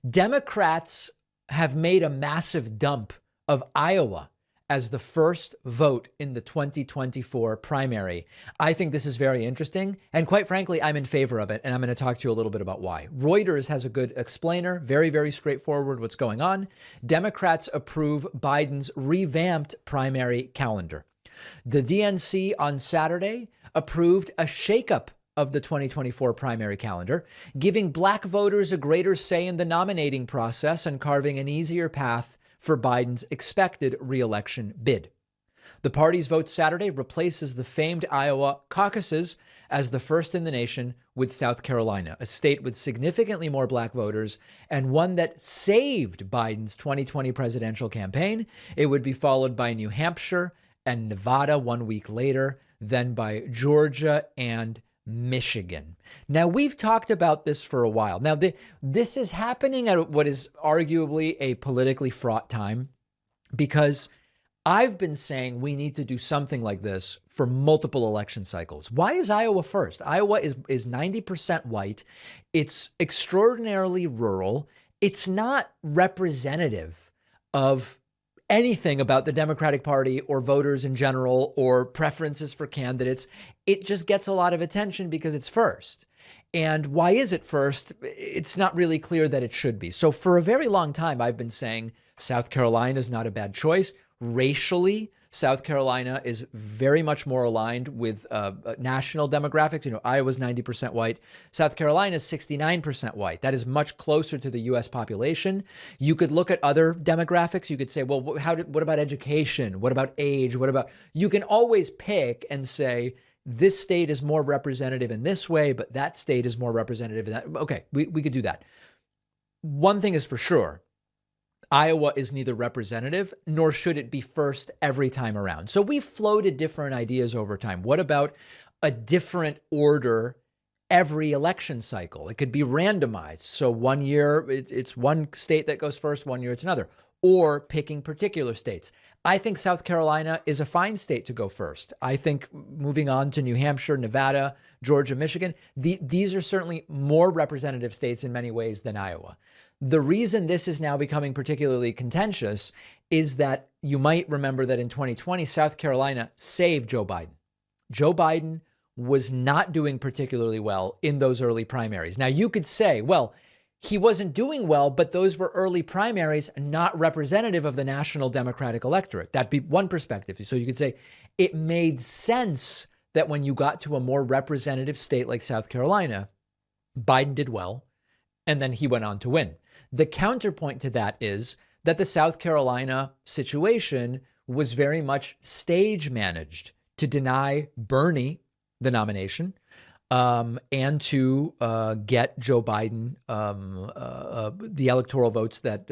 Democrats have made a massive dump of Iowa as the first vote in the 2024 primary. I think this is very interesting. And quite frankly, I'm in favor of it. And I'm going to talk to you a little bit about why. Reuters has a good explainer, very, very straightforward what's going on. Democrats approve Biden's revamped primary calendar. The DNC on Saturday approved a shakeup of the 2024 primary calendar, giving Black voters a greater say in the nominating process and carving an easier path for Biden's expected re-election bid. The party's vote Saturday replaces the famed Iowa caucuses as the first in the nation with South Carolina, a state with significantly more Black voters and one that saved Biden's 2020 presidential campaign. It would be followed by New Hampshire and Nevada 1 week later, then by Georgia and Michigan. Now, we've talked about this for a while. Now, this is happening at what is arguably a politically fraught time, because I've been saying we need to do something like this for multiple election cycles. Why is Iowa first? Iowa is 90% white. It's extraordinarily rural. It's not representative of anything about the Democratic Party or voters in general or preferences for candidates. It just gets a lot of attention because it's first. And why is it first? It's not really clear that it should be. So for a very long time, I've been saying South Carolina is not a bad choice. Racially, South Carolina is very much more aligned with national demographics. You know, Iowa's 90% white. South Carolina is 69% white. That is much closer to the U.S. population. You could look at other demographics. You could say, well, what about education? What about age? You can always pick and say, this state is more representative in this way, but that state is more representative in that. Okay, we could do that. One thing is for sure. Iowa is neither representative nor should it be first every time around. So we've floated different ideas over time. What about a different order every election cycle? It could be randomized. So 1 year it's one state that goes first, 1 year it's another, or picking particular states. I think South Carolina is a fine state to go first. I think moving on to New Hampshire, Nevada, Georgia, Michigan, these are certainly more representative states in many ways than Iowa. The reason this is now becoming particularly contentious is that you might remember that in 2020, South Carolina saved Joe Biden. Joe Biden was not doing particularly well in those early primaries. Now, you could say, well, he wasn't doing well, but those were early primaries, not representative of the national Democratic electorate. That'd be one perspective. So you could say it made sense that when you got to a more representative state like South Carolina, Biden did well, and then he went on to win. The counterpoint to that is that the South Carolina situation was very much stage managed to deny Bernie the nomination and to get Joe Biden the electoral votes that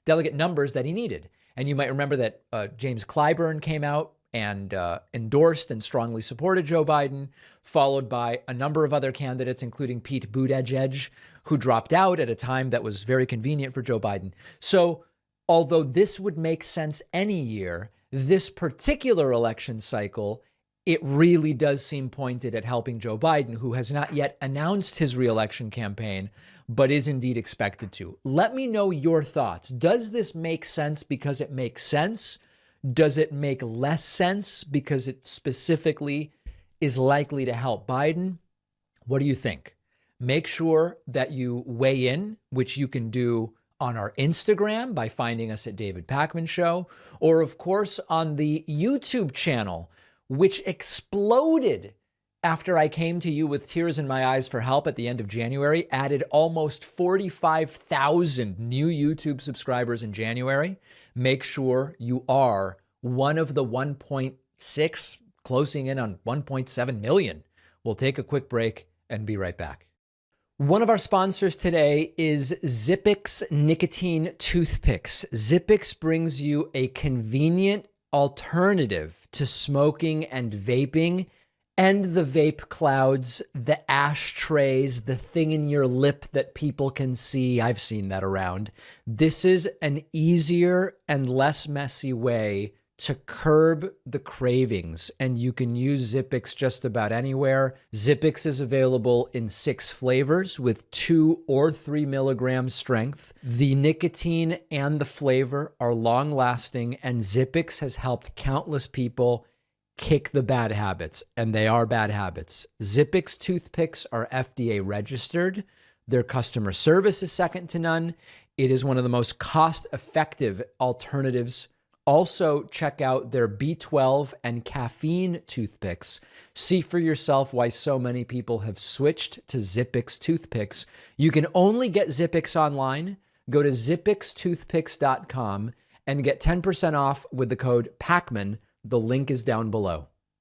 delegate numbers that he needed. And you might remember that James Clyburn came out and endorsed and strongly supported Joe Biden, followed by a number of other candidates, including Pete Buttigieg, who dropped out at a time that was very convenient for Joe Biden. So although this would make sense any year, this particular election cycle, it really does seem pointed at helping Joe Biden, who has not yet announced his reelection campaign, but is indeed expected to. Let me know your thoughts. Does this make sense because it makes sense? Does it make less sense because it specifically is likely to help Biden? What do you think? Make sure that you weigh in, which you can do on our Instagram by finding us at David Pakman Show, or of course on the YouTube channel, which exploded after I came to you with tears in my eyes for help at the end of January, added almost 45,000 new YouTube subscribers in January. Make sure you are one of the 1.6, closing in on 1.7 million. We'll take a quick break and be right back. One of our sponsors today is Zippix Nicotine Toothpicks. Zippix brings you a convenient alternative to smoking and vaping and the vape clouds, the ashtrays, the thing in your lip that people can see. I've seen that around. This is an easier and less messy way to curb the cravings, and you can use Zippix just about anywhere. Zippix is available in 6 flavors with 2 or 3 milligram strength. The nicotine and the flavor are long lasting, and Zippix has helped countless people kick the bad habits, and they are bad habits. Zippix toothpicks are FDA registered. Their customer service is second to none. It is one of the most cost-effective alternatives. Also, check out their B12 and caffeine toothpicks. See for yourself why so many people have switched to Zippix toothpicks. You can only get Zippix online. Go to zippixtoothpicks.com and get 10% off with the code PACMAN. The link is down below.